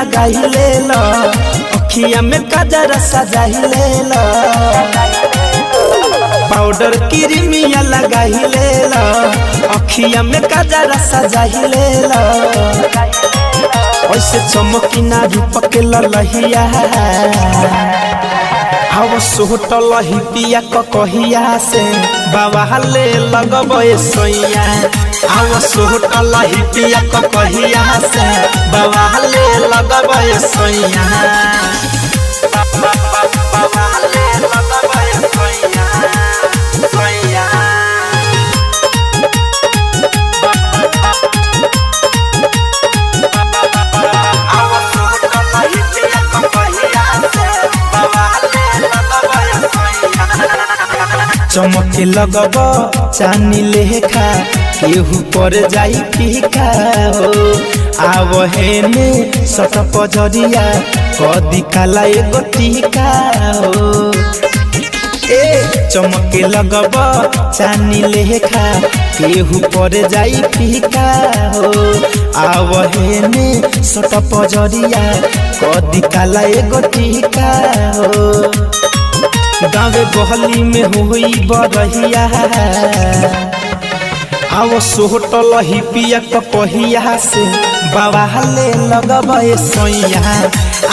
लगाई ले लो, अखिया में काजर सजाई ले लो, पाउडर क्रीमिया लगाई ले लो, अखिया में काजर सजाई ले लो, ऐसे चमकी ना रूप के ललहिया हव सोटल ही पिया कहिया से बाबा ले लगबे सोइया, हव सोटल ही पिया कहिया से बाबा ले लगबे सोइया, बाबा ले लगबे सोइया सोइया। चमके लगब चानी लेखा केहू पर जाई फीका हो, आवहेने सट पजरिया कदी काला एगो टीका हो, चमके लगब चानी लेखा केहू पर जाई फीका हो, आवहेने सट पजरिया कदी काला एगो टीका हो, गाँवे गहली में हुई बरहिया आओ सोटल ही पिया कहिया से बाबा ले लगबे सोइया,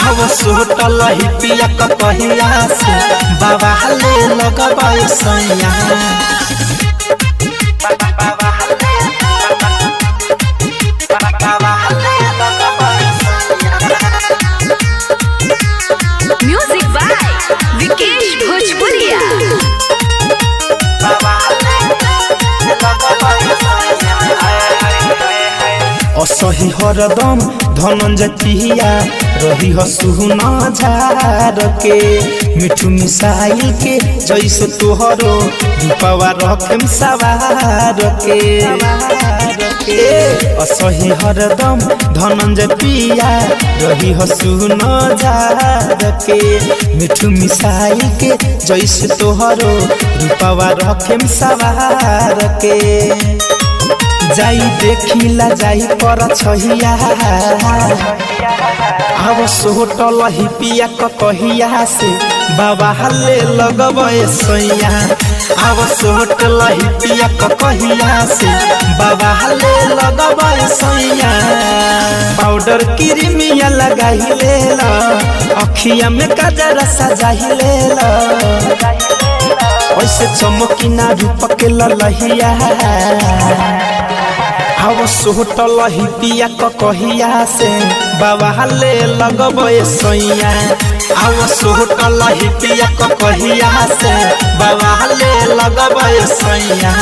आओ सोटल ही पिया कहिया से बाबा ले लगबे सोइया। म्यूजिक बाय विकेश भोजपुरिया। असही हरदम धनंजय पिया रही हसुन झार के, मिठू मिसाइल के जैसे तोहरो रूपवा रखेम सवार के, असही हरदम धनंजय पिया रही हसुन झार के, मिठू मिसाइल के जैसे तोहरो रूपवा रखेम सवार के, जाई देखिला जाई पर छहिया अब सोटल ही पिया कहिया से बाबा ले लगबे सोइया, अब सोटल ही पिया कहिया से बाबा ले लगबे सोइया, पाउडर क्रीमिया लगाई ले लो, अखिया में काजर सजाई ले लो, ऐसे चमकी ना रूप के ललहिया हव सोटल ही पिया कहिया से बाबा ले लगबे सोइया, हव सोटल ही पिया कहिया से बाबा ले लगबे सोइया।